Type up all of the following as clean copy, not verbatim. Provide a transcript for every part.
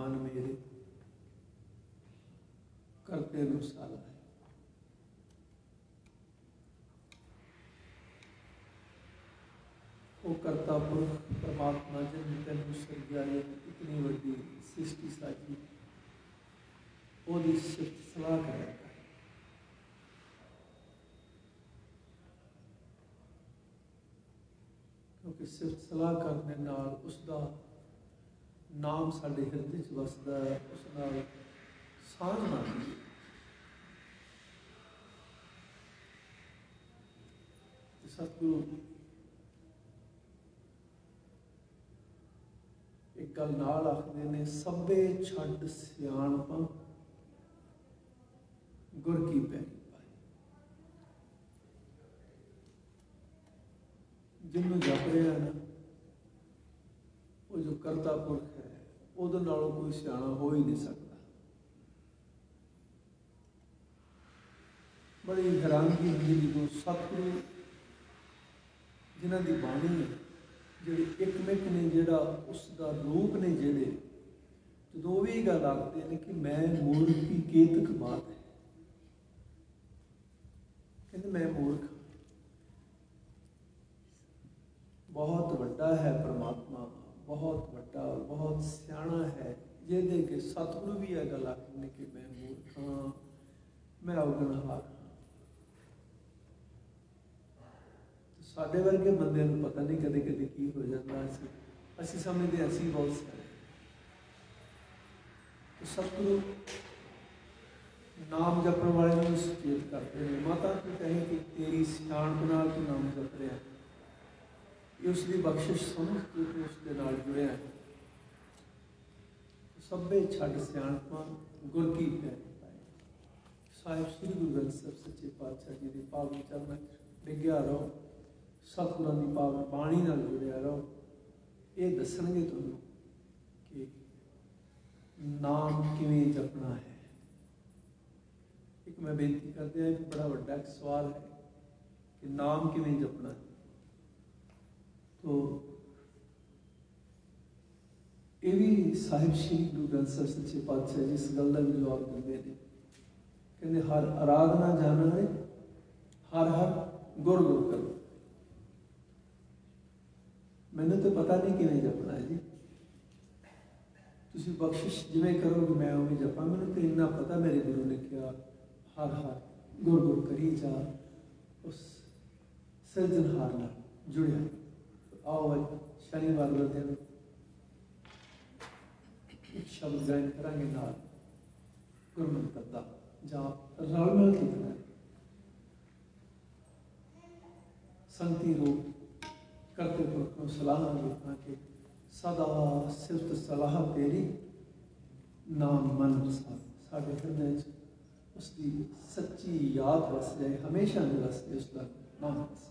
मन मेरे करते नु साला वो करता पुरख परमात्मा जिन तेन सर्ग्याए इतनी वड्डी सृष्टि साजी ओदी सिफत सलाह करेगा। क्योंकि सिफत सलाह करने नाल उसका नाम साढ़े हिरदे च वसदा है, उस नाल सांझ बनदी है। सतगुरु एक गल नाल आखदे ने, सभे छड्ड सियाणप गुर की पैरी पाई। जिन्हों जप रहा ना वो जो करता पुरख है, उहदे नालों कोई सियाणा हो ही नहीं सकता। बड़ी हैरानगी होंदी जो सतगुरु जिन्हों की बाणी है, जोड़े एकमिक ने, जोड़ा उसका रूप ने, जोड़े जो भी गल आखते हैं कि मैं मूर्ख की केतक बात है, कहते मैं मूर्ख, बहुत वड्डा है परमात्मा, बहुत वड्डा, बहुत सियाणा है, जिहदे के सतगुरु भी यह गल आखते हैं कि मैं मूर्ख हाँ, मैं अवगणहार हाँ। साढ़े वर्गे बंदे को पता नहीं कदे कदे की हो जाता, असी समझते असी बहुत सारे। तो सतगुरु नाम जपण वाले को सचेत करते हैं। माता तू कहे कि तेरी सियाणप नाल तू नाम जप रहा, ये उसकी बख्शिश समझ के तू उसके नाल जुड़िया है। सभे छड्ड सियाणपां गुर की पैरी पाई। साहिब श्री गुरु ग्रंथ साहिब सच्चे पातशाह जी के पावन चरणों डिग्या रहो, सतगुरां दी पावन बाणी नाल जुड़िया रहो। ये दसणगे तुहानूं कि नाम किवें जपना है। एक मैं बेनती करते हैं, बड़ा वड्डा एक सवाल है कि नाम किवें जपना है। तो ये भी साहिब श्री गुरु ग्रंथ साहिब सच्चे पातशाह जी इस गल का भी जवाब देंगे ने, कहते हर आराधना जाना है, हर हर गुर गुर करो। मैंने तो पता नहीं किवें जपना है जी, तुसीं बख्शिश जिवें करोगे मैं उवें जपां। मैंने तो इन्ना पता, मेरे गुरु ने कहा हर हर गुर गुर करी जा, उस सिरजनहार नाल जुड़िया। आओ शनिवार का दिन एक शब्द गायन करांगे नाल गुरमंत्र दा जाप रल मिल के करना। संगति रूप करते पुरखों सलाह लिखा के सदा सिफत सलाह तेरी नाम मन वसा। साढ़े हृदय उसकी सच्ची याद वस जाए, हमेशा नहीं वसते उसका नाम वस।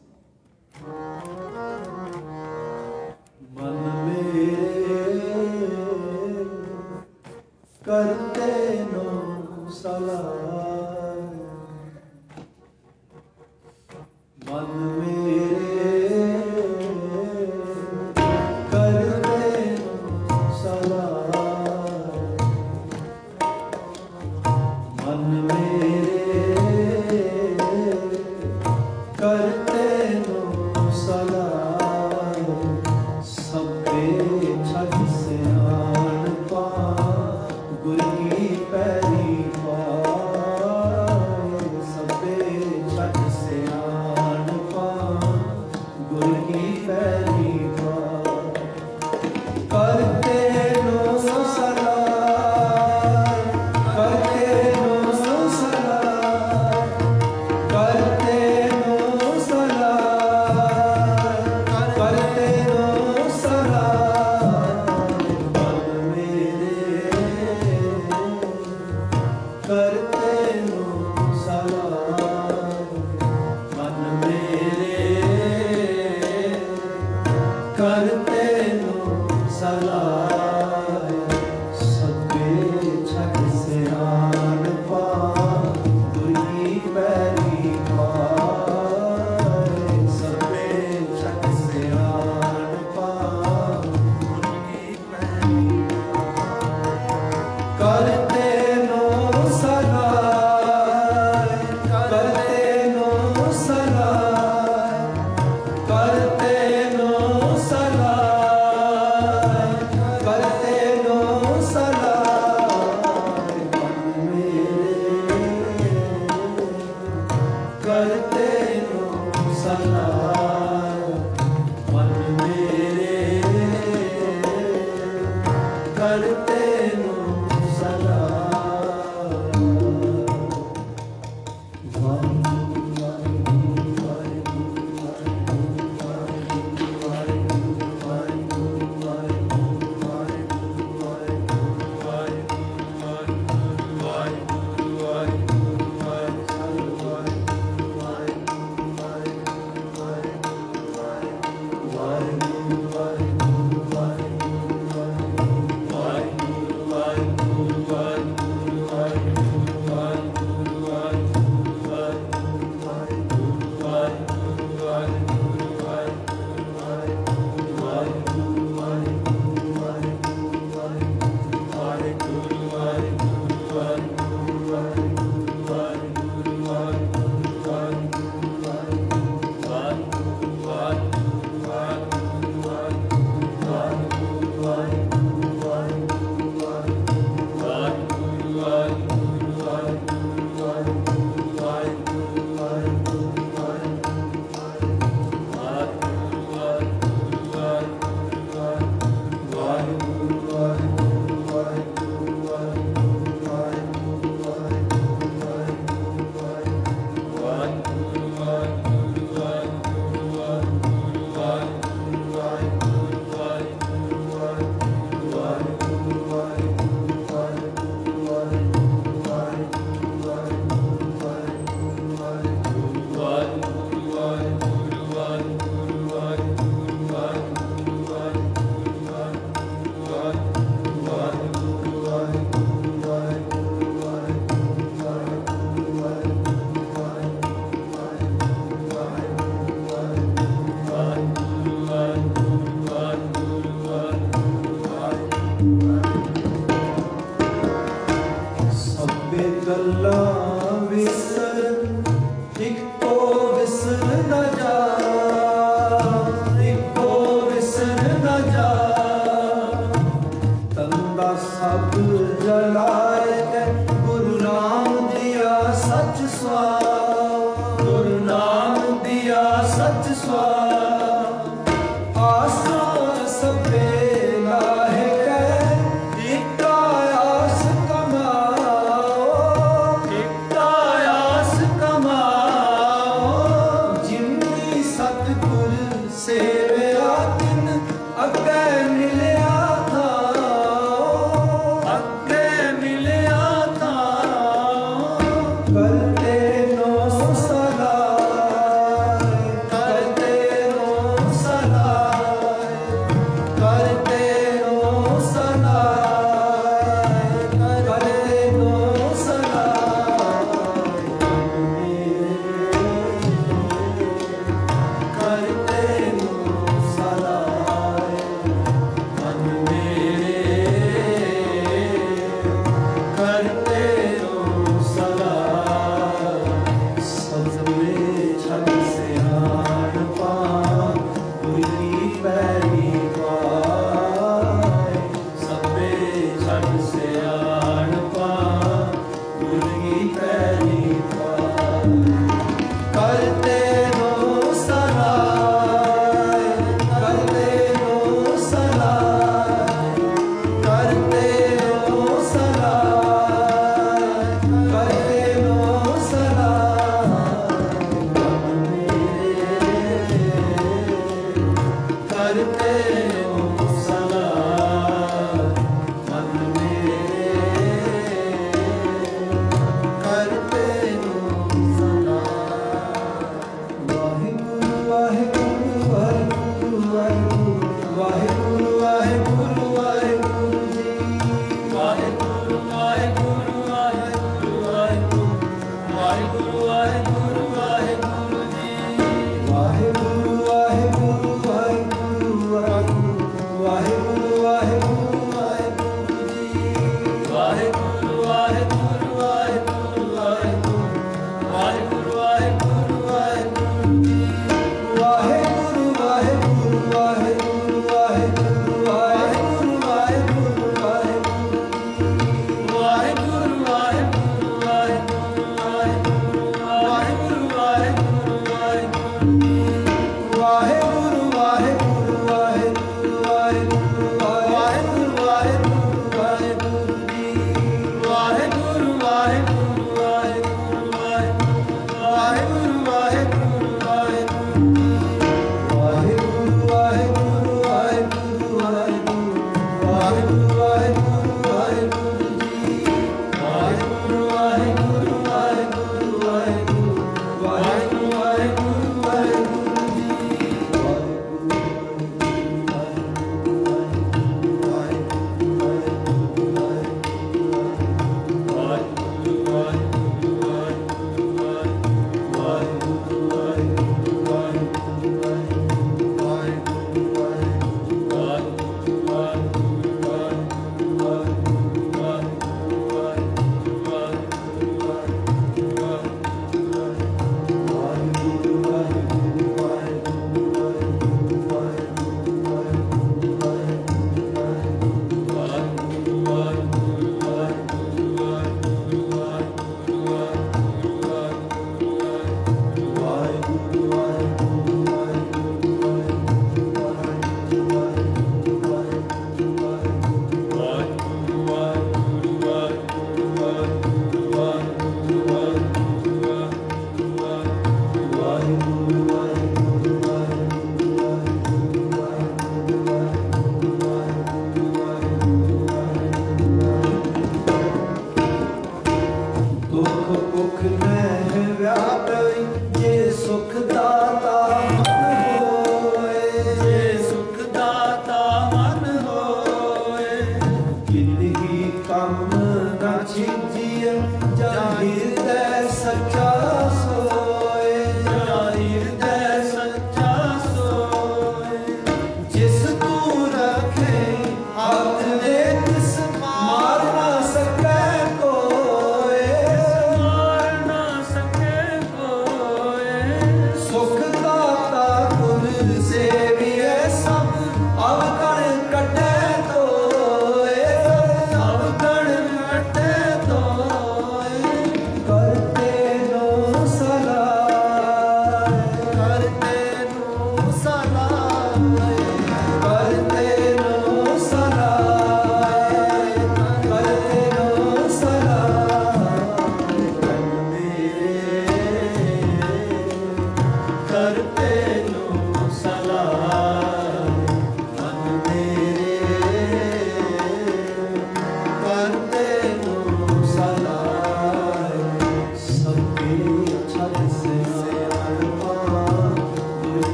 मन मेरे करते नो सलाह, मन मेरे करते नो सलाह, मन मेरे करते नो सलाह। सभे छड्ड सियाणपा गुर की पैरी पाई। सभे छड्ड सियाणपा गुर की पैरी पाई। करते नो सलाह, करते नो सलाह, करते नो सलाह, करते नो सलाह। मन मेरे करते नो सलाह, मन मेरे करते नो सलाह। सभे छड्ड सियाणपा गुर की पैरी पाई। सभे छड्ड सियाणपा गुर की पैरी पाई। करते नो सलाह, करते नो सलाह, करते नो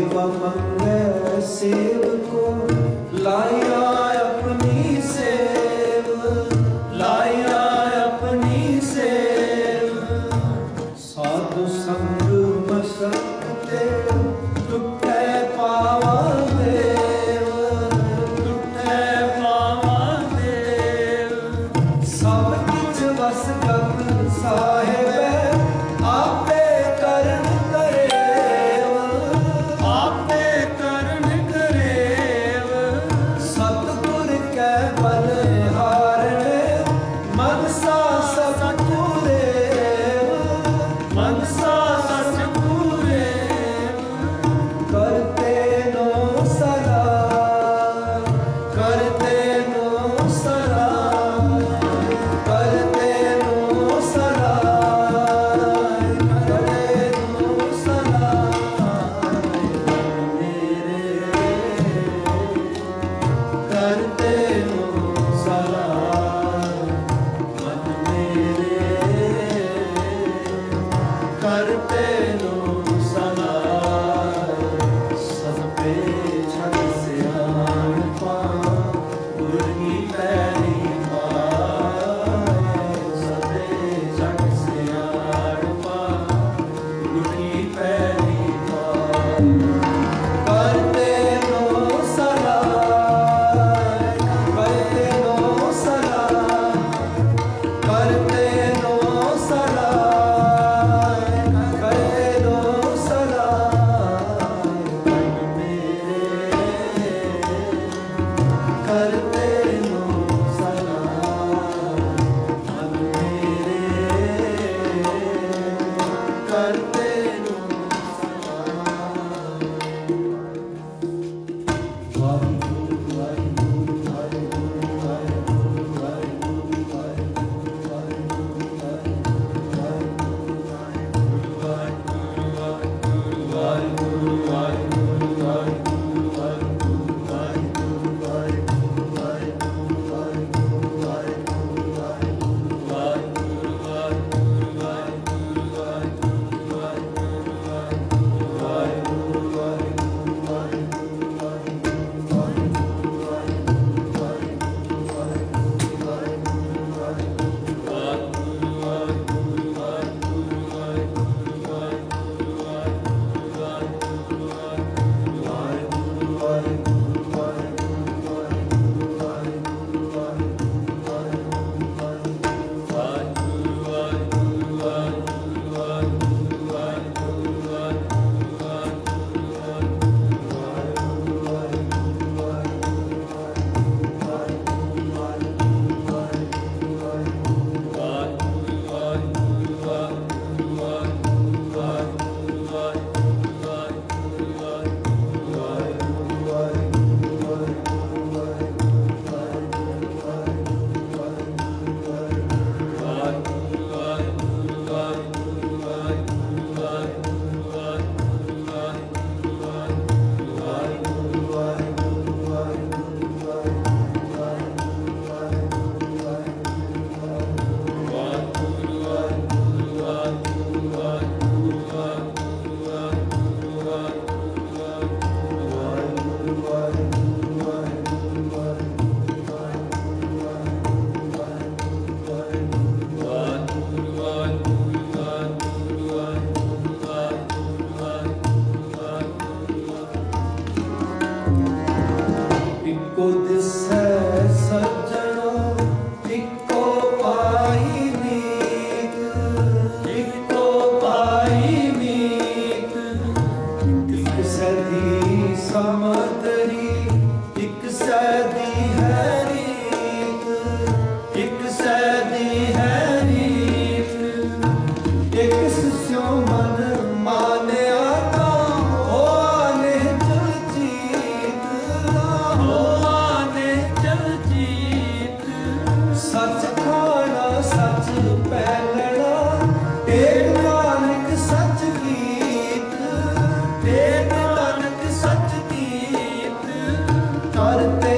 सेवा मंगे सेव को लाया अपनी सेव, लाया अपनी सेव। साधु संग मशक्कते टूटे पावा देव, टूटे पावा देव। सब किछ वस गत साहिब आपे करन करेव, आपे करन करेव। सतगुर कै बलिहारण मनसा सतगुरेव, मनसा सतगुरेव। करते नो सदा, करते नो सदा, करते नो सदा, करते नो सदा। मेरे करते नो सदा, मन मेरे करते नो सदा। सब पे छत सियाण पा गुर की पैरी पाए। सब पे छत सियाण पा गुर की पैरी पाए। करते नो सदा, करते नो सदा, करते नो सदा, करते नो सदा। मन मेरे करते नो सदा, मन मेरे करते नो सदा। वाहिगुरु वाहिगुरु वाहिगुरु वाहिगुरु वाहिगुरु वाहिगुरु वाहिगुरु वाहिगुरु वाहिगुरु वाहिगुरु वाहिगुरु वाहिगुरु वाहिगुरु वाहिगुरु वाहिगुरु वाहिगुरु वाहिगुरु वाहिगुरु इको दिसै सज्जनो इको पाई मीत, इको पाई मीत। एक सदी समतरी एक सदी है रीत, एक सदी है रीत। एक सिस्यो मन मानिया तो हो आने चल जीत, हो आने चल जीत। सच खाना सच पैलना टेक नानक सच गीत, टेक नानक सच गीत। करते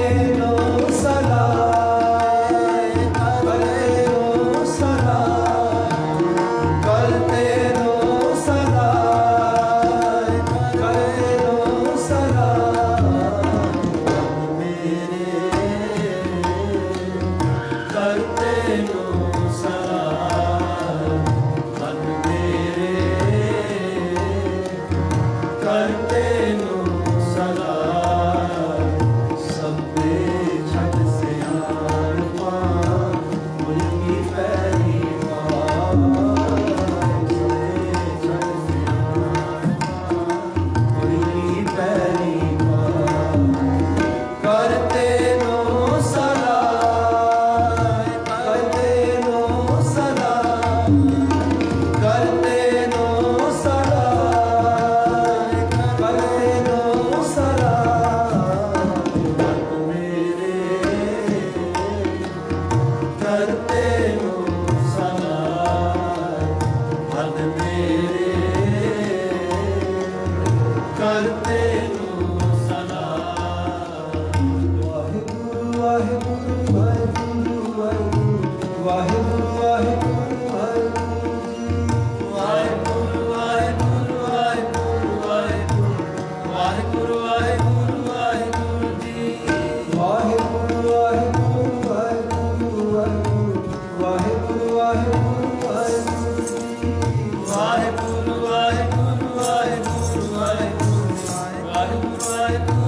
Hare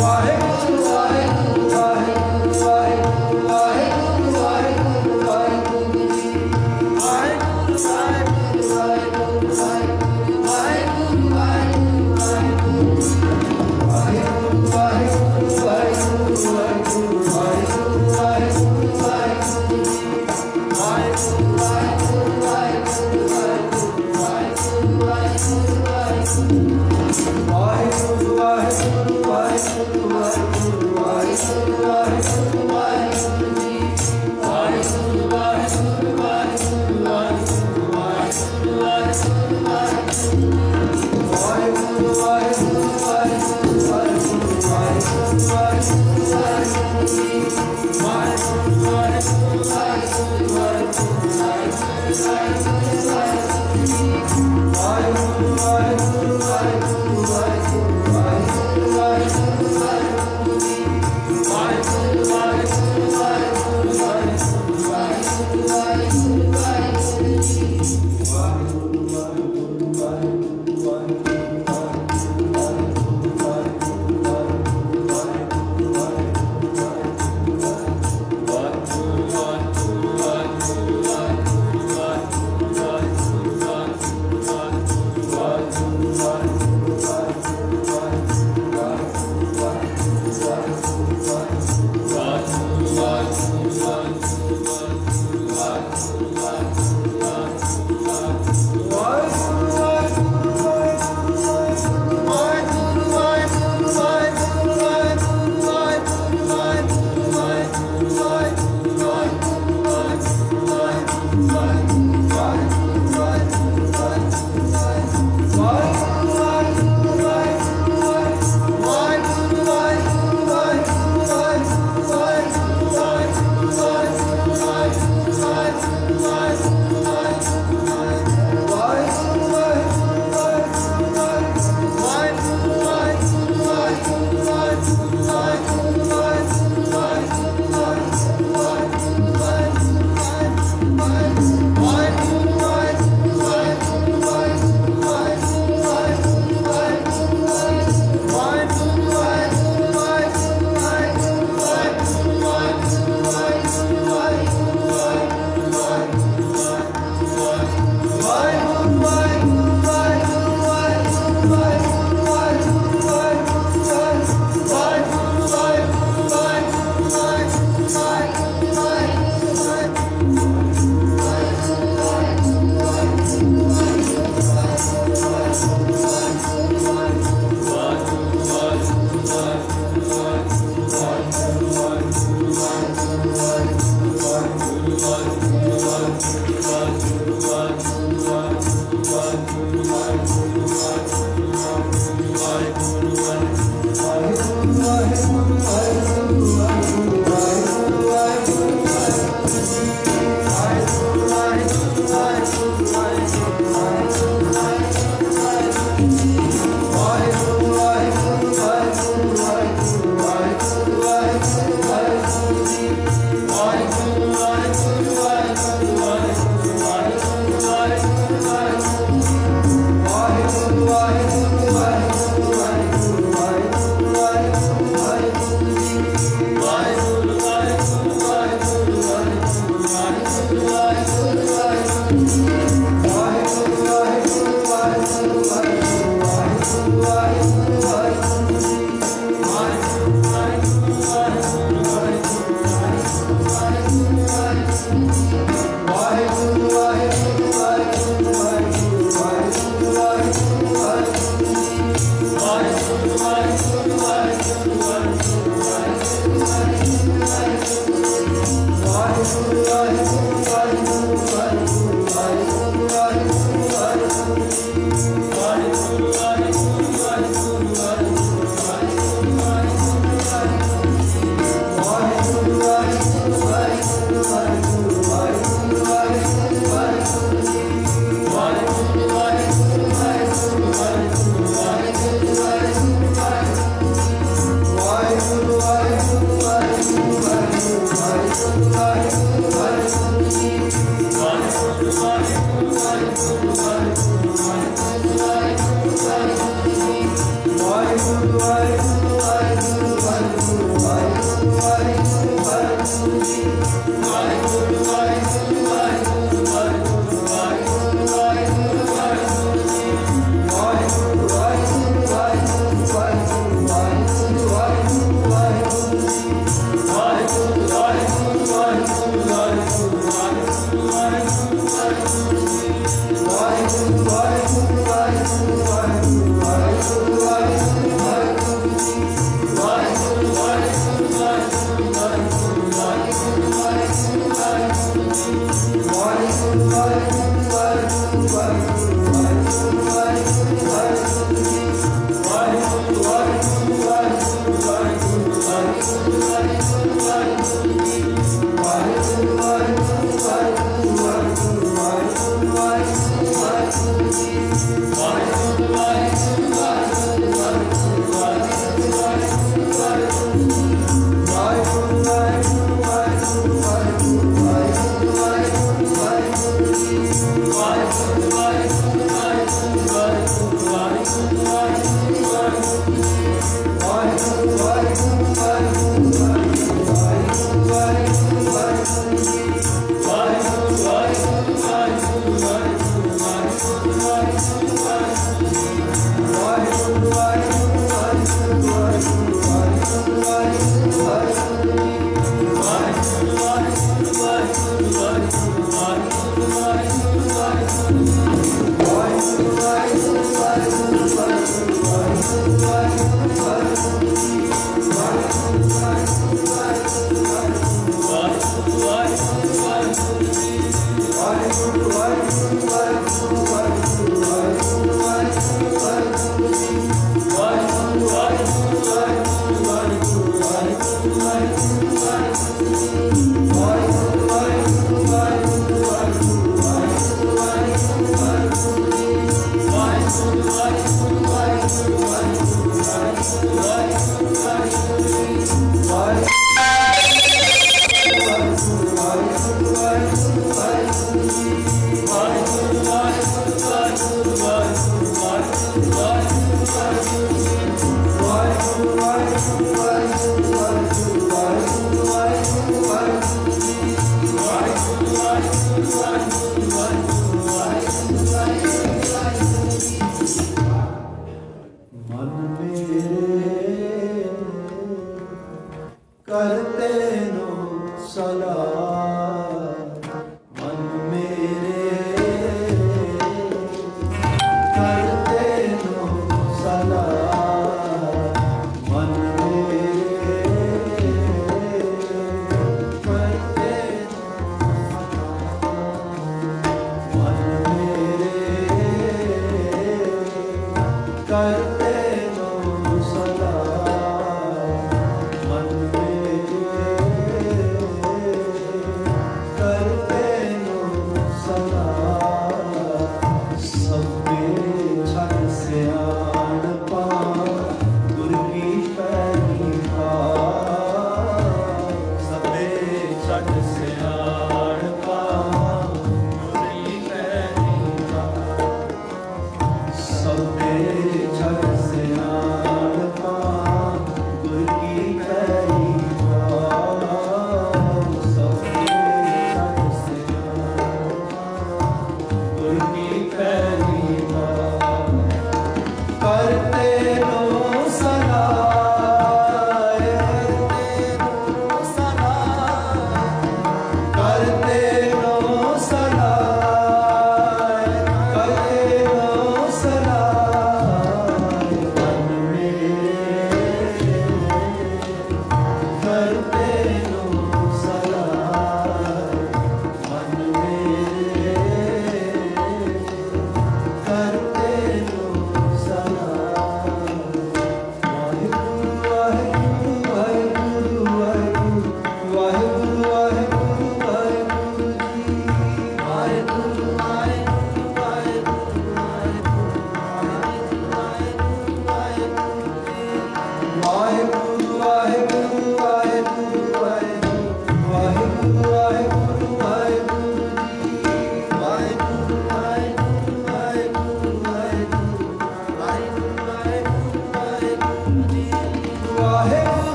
Why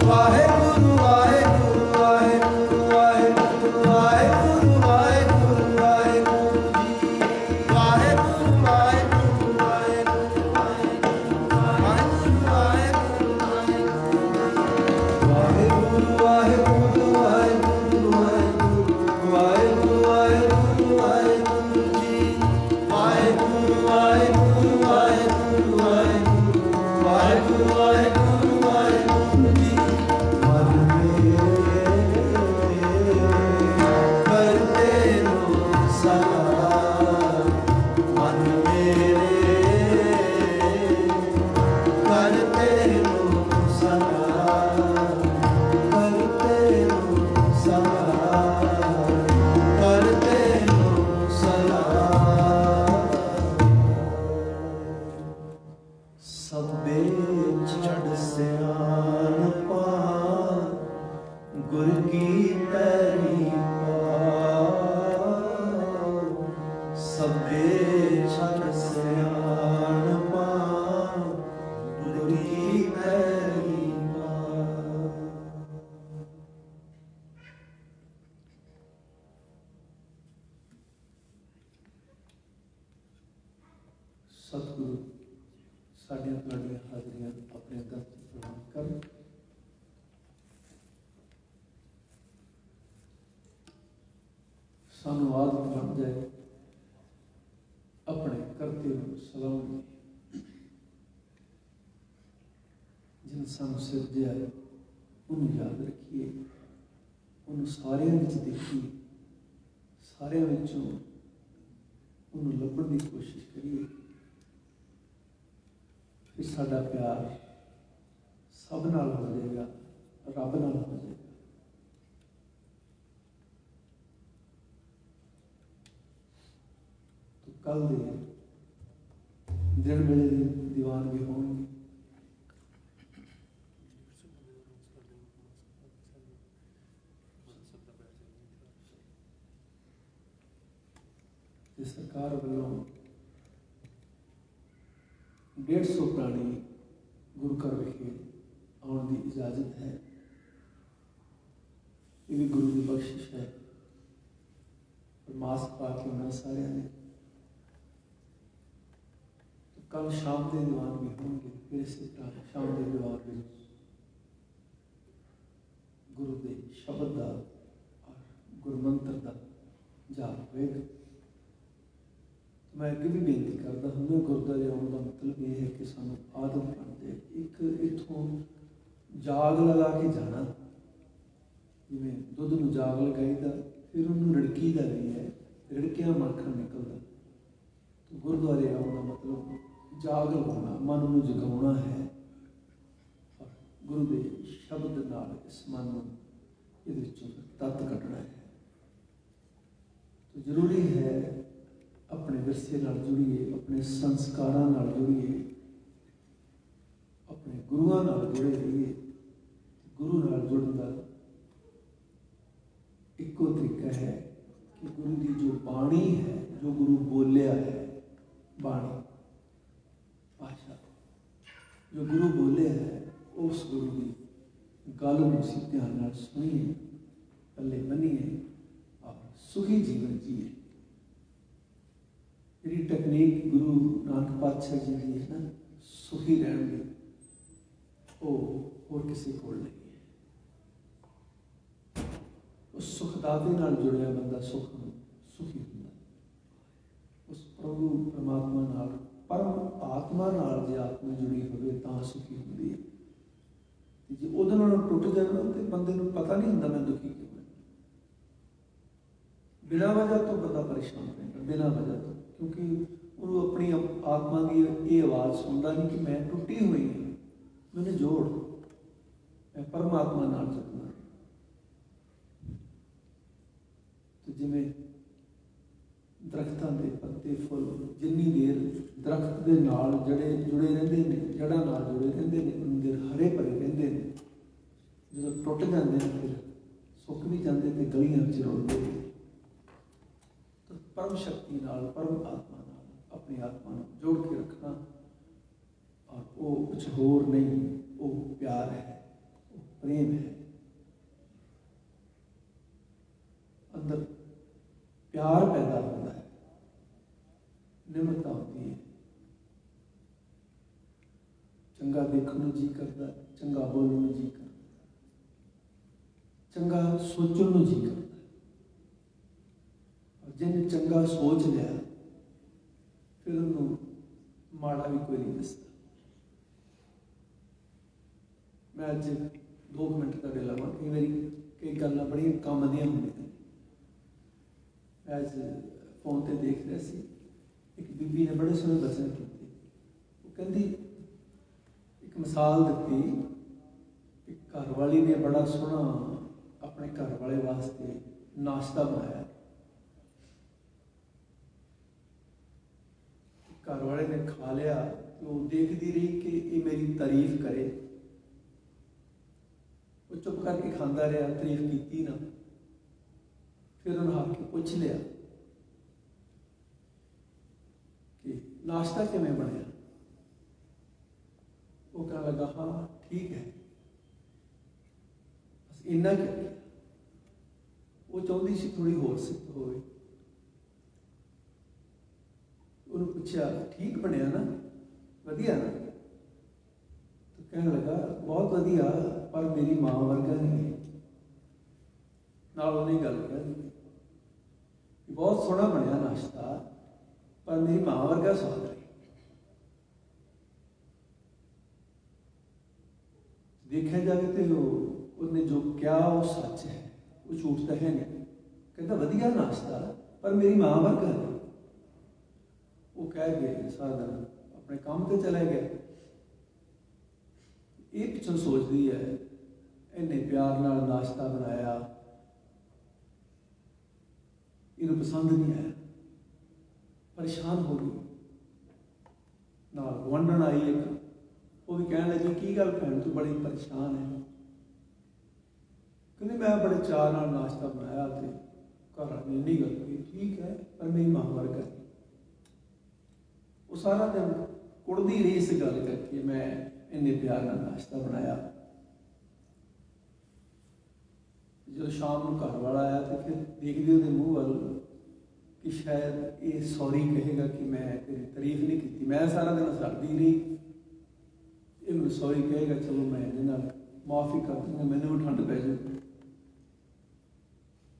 ਵਾਹਿਗੁਰੂ ਵਾਹਿਗੁਰੂ ਵਾਹਿਗੁਰੂ ਵਾਹਿਗੁਰੂ ਵਾਹਿਗੁਰੂ ਵਾਹਿਗੁਰੂ ਵਾਹਿਗੁਰੂ ਜੀ ਵਾਹਿਗੁਰੂ ਵਾਹਿਗੁਰੂ ਵਾਹਿਗੁਰੂ ਵਾਹਿਗੁਰੂ ਵਾਹਿਗੁਰੂ ਵਾਹਿਗੁਰੂ ਵਾਹਿਗੁਰੂ ਵਾਹਿਗੁਰੂ ਵਾਹਿਗੁਰੂ ਵਾਹਿਗੁਰੂ ਵਾਹਿਗੁਰੂ ਜੀ ਵਾਹਿਗੁਰੂ ਵਾਹਿਗੁਰੂ ਵਾਹਿਗੁਰੂ ਵਾਹਿਗੁਰੂ ਵਾਹਿਗੁਰੂ ਵਾਹਿਗੁਰੂ ਜੀ ਮਨ ਮੇਰੇ ਕਰਤੇ ਨੂੰ ਸਲਾਮ ਮਨ ਮੇਰੇ ਕਰਤੇ ਨੂੰ ਸਲਾਮ ਕਰਤੇ ਨੂੰ ਸਲਾਮ ਕਰਤੇ ਨੂੰ ਸਲਾਮ ਸਭੇ ਛੜ ਸਿਆਣਪਾ ਗੁਰ ਕੀ ਪੈਰੀ ਪਾਉ ਸਭੇ ਛੜ ਸਿਆਣਪਾ ਗੁਰ ਕੀ ਪੈਰੀ ਪਾਉ ਸਤਿਗੁਰੂ ਸਾਡੀਆਂ ਤੁਹਾਡੀਆਂ ਹਾਜ਼ਰੀਆਂ ਆਪਣੇ ਦਰ ਤੇ ਪ੍ਰਵਾਨ ਕਰਨ। ਸਾਨੂੰ ਆਦਤ ਬਣ ਜਾਏ ਆਪਣੇ ਕਰਤੇ ਨੂੰ ਸਲਾਮ ਦੀ। ਜਿਨ ਸਾਨੂੰ ਸਿਰਜਿਆ ਉਹਨੂੰ ਯਾਦ ਰੱਖੀਏ, ਉਹਨੂੰ ਸਾਰਿਆਂ ਵਿੱਚ ਦੇਖੀਏ, ਸਾਰਿਆਂ ਵਿੱਚੋਂ ਉਹਨੂੰ ਲੱਭਣ ਦੀ ਕੋਸ਼ਿਸ਼ ਕਰੀਏ। ਫਿਰ ਸਾਡਾ ਪਿਆਰ ਸਭ ਨਾਲ ਹੋ ਜਾਏਗਾ, ਰੱਬ ਨਾਲ ਹੋ ਜਾਏਗਾ। तो कल दे दिन वेले दीवान भी होंगे। सरकार वालों 150 प्राणी गुरु घर विखे आने की इजाजत है। ये भी गुरु की बख्शिश है। मास्क पा के उन्होंने सारे ने तो कल शाम के दीवान भी होंगे। फिर इसी तरह शाम के दीवान में गुरु के शब्द का और गुरु मंत्र का जाप होएगा। मैं अगे भी बेनती करता हूँ, गुरुद्वारे आने का मतलब ये है कि सानू आदत बन जाए। एक इथों जाग लगा के जाना, जिमें दुध नूं जाग लगाईदा फिर उन्होंने रिड़कीदा भी है, रिड़किया मक्खन निकलता। तो गुरुद्वारे आने का मतलब जाग लगाना, मन नूं जगाउणा है और गुरु के शब्द नाल इस मन नूं इहदे विचों तत्त कढना है। तो जरूरी है अपने विरसे नाल जुड़िए, अपने संस्कारां नाल जुड़िए, अपने गुरुआं नाल जुड़े रहिए। गुरु नाल जुड़न दा इक्को तरीका है कि गुरु की जो बाणी है, जो गुरु बोलिया है, बाणी भाषा जो गुरु बोले है, उस गुरु की गल नूं असीं ध्यान नाल सुणीए, पल्ले बनीए और सुखी जीवन जीए। जी टेक्नीक गुरु नानक पातशाह जी की है ना, सुखी रहने की, वो और किसी को नहीं है। उस सुखदाते नाल जुड़िया बंदा सुखी होंदा। उस प्रभु परमात्मा नाल, परम आत्मा नाल जे आत्मा जुड़ी होवे तां सुखी होंदी है। जे उहदे नाल टुट जाए तो बंदे नूं पता नहीं हुंदा मैं दुखी क्यों है। बिना वजह तो बंदा परेशान रहता, बिना वजह तो, क्योंकि वो अपनी आत्मा की ये आवाज़ सुनता नहीं कि मैं टुटी हुई हूँ, मैंने जोड़, मैं परमात्मा नाल जुड़ना। तो जिमें दरख्तां दे पत्ते फुल जिन्नी देर दरख्त दे नाल जड़े जुड़े रहंदे ने, जड़ां नाल जुड़े रहंदे ने, उन्नी देर हरे भरे रहंदे ने। जो टुट जाते हैं फिर सुक भी जाते तो गलियां च रुलदे ने। तो परम शक्ति नाल, परम आत्मा नाल अपनी आत्मा को जोड़ के रखना, और वो कुछ होर नहीं, वो प्यार है, वो प्रेम है, अंदर प्यार पैदा होता है, निम्रता होती है, चंगा देखने नूं जी करता, चंगा बोलने नूं जी करता, चंगा सोचने नूं जी करता। और जिन्हें चंगा सोच लिया फिर उन्होंने माड़ा भी कोई नहीं दसता। मैं अज 2 मिनट तुहाडे लवां, कई बारी कई गल्लां बड़ियां काम दियां होंदियां। मैं अज फोन ते देख रहा सी, एक बीबी ने बड़े सोहने वचन कीते। वो कहंदी, एक मिसाल दी कि घर वाली ने बड़ा सोहना अपने घर वाले वास्ते नाश्ता बनाया। घर वाले ने खा लिया तो वो देखती रही कि ये मेरी तारीफ करे। वो चुप करके खाता रहा, तारीफ की ना। फिर उन्हें आके पूछ लिया कि नाश्ता किवें बनया। वो कहने लगा, हाँ ठीक है, बस इन्ना क्या किया। वो चाहती सी थोड़ी होर सिद्ध होवे। उन्होंने पूछा, ठीक बनया ना, वधिया ना। तो कहने लगा, बहुत वधिया, पर मेरी मां वर्गा नहीं है। नाल उन्हें गल कह दी, बहुत सोहना बनया नाश्ता, पर मेरी मां वर्गा स्वाद नहीं। देखा जाए तो उन्हें जो क्या वो सच है, वो झूठ तो है नहीं। कहता वधिया नाश्ता, पर मेरी मां वर्गा नहीं। वो कह गए, सारा दिन अपने काम पे चला गया। ये पिछों सोचती है, इन्हें प्यार नाल नाश्ता बनाया, इन्हें पसंद नहीं आया, परेशान हो गई। नाल गुआंढण आई एक, वो भी कहने लगी, की गल भैन तू बड़ी परेशान है। कहते मैं बड़े चाह नाल नाश्ता बनाया, तो घर वाली इन्नी गल की, ठीक है, पर मेरी मां वर्गा। वो सारा दिन कुड़ती रही इस गल करके, मैं इन्ने प्यार नाल नाश्ता बनाया। जो शाम को घर वाला आया तो फिर देखते उसके मुँह वाल कि शायद ये सॉरी कहेगा कि मैं तेरी तारीफ नहीं की। मैं सारा दिन सड़ती रही, ये मैं सॉरी कहेगा, चलो मैं ये माफ़ी कर दूंगा, मैंने भी ठंड पै जाए।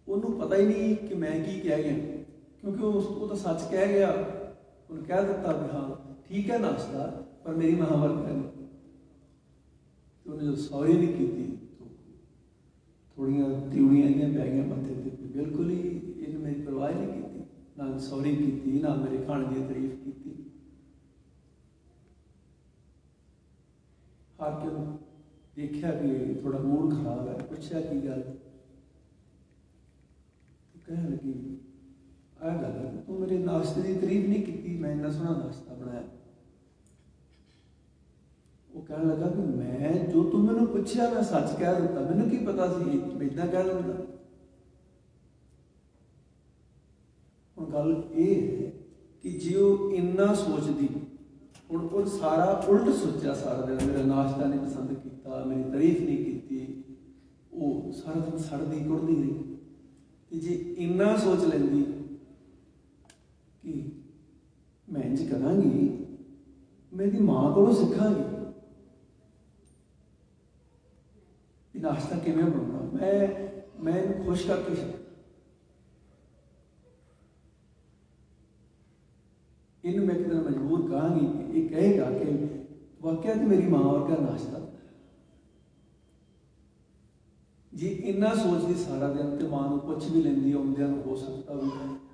उन्होंने पता ही नहीं कि मैं की कह गया, क्योंकि वो तो सच कह गया। उन्हें कह दिता भी हाँ ठीक है नाश्ता, पर मेरी मां वर्गा नहीं। तो उन्हें जो सॉरी नहीं की तो थोड़ियां त्रिउड़ियां जिहियां पै गई मत्थे ते। बिल्कुल ही इन्हें मेरी परवाह नहीं की, ना सॉरी की, ना मेरे खाने की तारीफ की। हार के देखा कि थोड़ा मूड खराब है, पूछा की गल। कहने लगी, आ गल तू मेरे नाश्ते की तारीफ नहीं की, मैं इन्ना सोहना नाश्ता बनाया। वो कहने लगा कि मैं जो तू मैंने पूछा मैं सच कह दिता, मैंने की पता सी मैं इदा कह दिंदा। हुण गल ये है कि जे वो इन्ना सोचती, हुण वो सारा उल्ट सोचा, सारा दिन मेरा नाश्ता नहीं पसंद किया, मेरी तारीफ नहीं की, वो सारा दिन सड़ती कुड़ती रही। जे इन्ना सोच लेंदी कि मैं इंज करांगी, मेरी मां को सीखांगी नाश्ता किवें बनाना, मैं इन्हूं खुश करके सकता। इन्हूं मैं एक दिन मजबूर कहांगी कि ये कहेगा कि वाकया तो मेरी मां वर्गा नाश्ता। जे इन्ना सोचती सारा दिन तो मां को पुछ भी लेंदी, आउंदियां हो सकता भी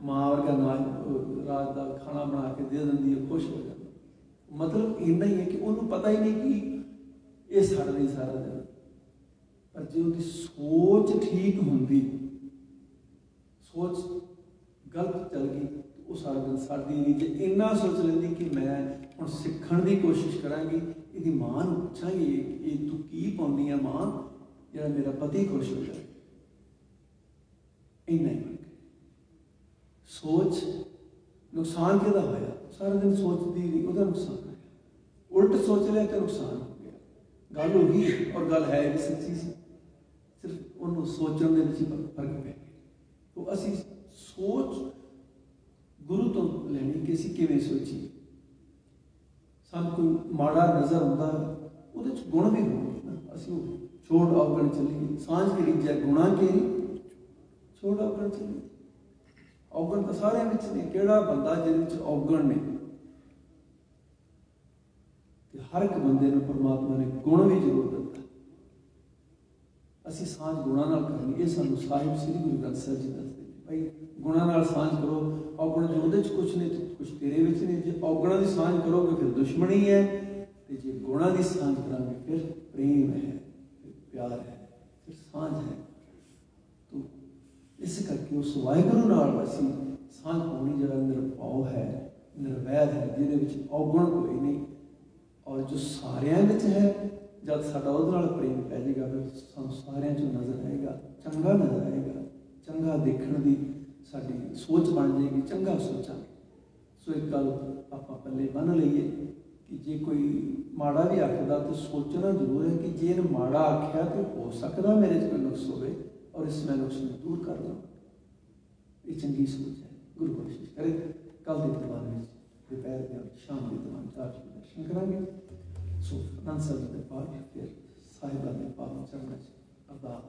मां वर्गा रात का खाना बना के दे देंदी है, खुश हो जाता। मतलब इन्ना ही है कि उन्होंने पता ही नहीं कि ये सड़ रही सारा दिन। पर जो उसकी सोच ठीक होंगी, सोच गलत चल गई तो वो सारा दिन सड़ती रही। जे इन्ना सोच लेंदी कि मैं हुण सीखण की कोशिश करांगी, इसकी मां नूं पुछांगी ये तू की पाउंदी है मां, जिहड़ा मेरा पति खुश हो जाए। इन्ना ही बन गया। सोच नुकसान किहदा होया, सारा दिन सोचती रही, उसका नुकसान होया। उल्ट सोच लिया तो नुकसान हो गया। गल हो गई और गल है भी सच्ची सी, सिर्फ उन्होंने सोचने के विच फर्क पै गया। तो असी सोच गुरु तो लैनी कि असी किवें सोचीए। सानूं कोई माड़ा नज़र आउंदा उहदे च गुण भी होणगे ना, असी वो छोड़ अवगण चलीए। सांझ के रीजै गुणा केरी छोड़ अवगण चलीए। अवगण तो सारे विच ने, किहड़ा बंदा जिहदे अवगण ने। हर एक बंदे नूं परमात्मा ने गुण भी जरूर दिता। असी सांझ गुणा नाल करनी, ये सानूं साहिब श्री गुरु ग्रंथ साहिब जी दसदे भाई गुणा नाल सांझ करो। अवगण जो उहदे च कुछ ने कुछ तेरे विच ने। जे अवगणा की सांझ करोगे फिर दुश्मनी है, तो जे गुणा की सांझ करांगे फिर प्रेम है, फिर प्यार है, फिर सांझ है। तो इस करके उस वाहिगुरू नाल असी सांझ पाउणी, जिहड़ा निरभाव है, निर्वैर है, जिहदे विच अवगण कोई नहीं। और जो सारियां विच है, जब साडा उहदे नाल प्रेम पै जाएगा फिर सानूं सारियां चों नज़र आएगा, चंगा नज़र आएगा। चंगा देखण दी साडी सोच बन जाएगी, चंगा सोचांगे। सो एक गल आपां पल्ले बन लईए कि जे कोई माड़ा भी आखदा तो सोचना जरूर है कि जे इहने माड़ा आख्या तो हो सकदा मेरे च कोई नुक्स होवे और इस मैं नुक्स नूं दूर कर लवां। ये चंगी सोच है। गुरु बख्शिश करे कल दे दीवान विच दोपहर के और शाम के दीवान चार दर्शन करांगे। सो आनंद साहिब के पाठ फिर साहिबा के पावन चरणों से अरदास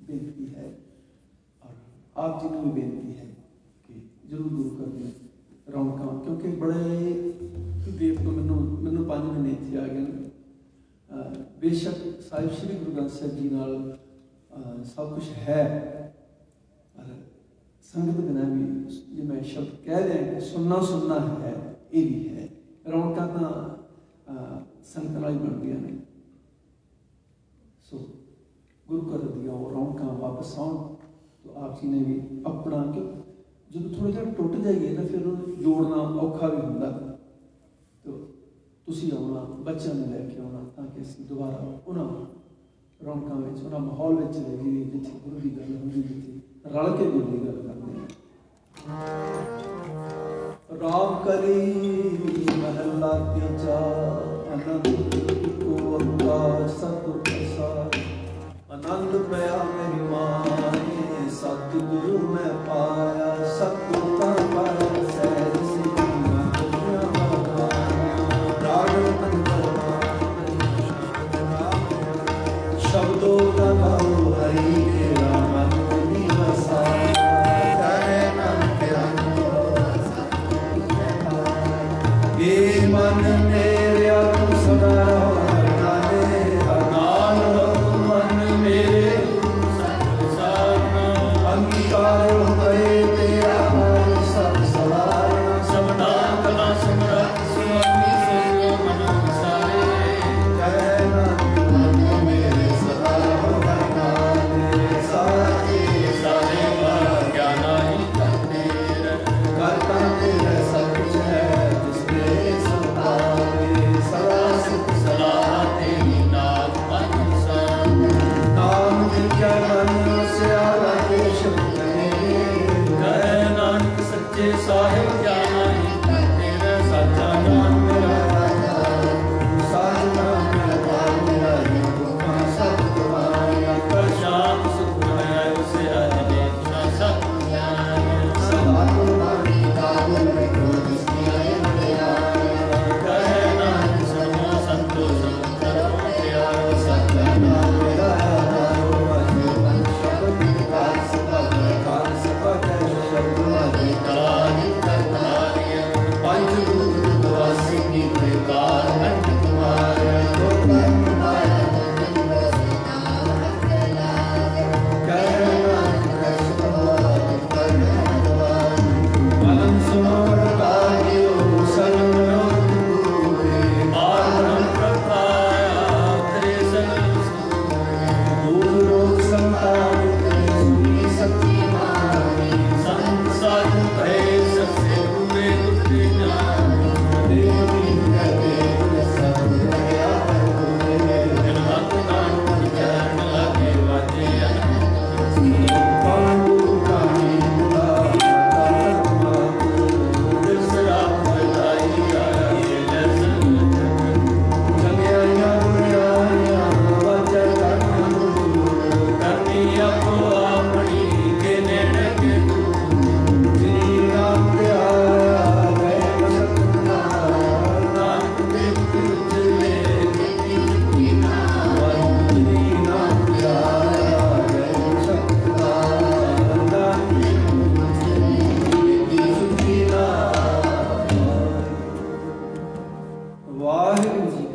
बेनती है और आप जी को भी बेनती है कि जरूर गुरु कर दें रौनक, क्योंकि बड़े देव तो मैनू 5 महीने इत्थे आ गए। बेशक साहिब श्री गुरु ग्रंथ साहिब जी नाल सब कुछ है, पर संगत बिना भी जो मैं शब्द कह रहा कि सुनना सुनना है, ये भी है। रौनक तो संगत नाल ही बन गया ने। सो गुरु घर दिया रौनक वापस आउण तो आप जी ने भी अपना कि जो थोड़ा जिहा टुट जाइए ना फिर जोड़ना औखा भी होंदा। तो तुसीं आउणा, बच्चों ने लैके आउणा ताकि असीं दोबारा उन्हां रौनकां विच उन्हां माहौल विच रहीए जिथे गुरु की गल होंदी, जिथे रल के गुरु की गल करते हैं। राम कली महला तीजा आनंद को ओंकार सतगुर प्रसाद। आनंद पया मेरी माए सतगुरु मैं पाया, सतगुरु का पाया सहज से शब्दों का गाओ हरि तेरा मन में बसाया। ये मन मेरे सदा नाले नाल मन मेरे अंगीकार करे तेरा मन सब सवार। सबना कला समरथ स्वामी से मन विसारे। जय मन मेरे सदा नाले सारे सारे ज्ञान ही करते करता तेरा सब कुछ है साहिब जाना ही तेरा साचा नाम मेरा साजना मेरा मेरा सब तुम्हारा कर शाम सुख है उसे अजने सब सदा तुम्हारी काबुल में कोई कहे नाम सुनो संतोष करो प्यार साचा नाम मेरा शब्द का सपा शब्द अधिकार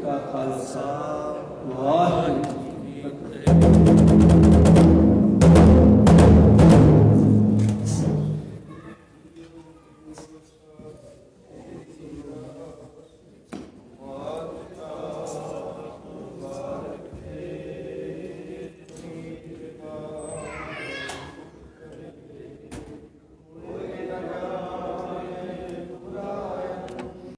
का खालसा वाहिगुरू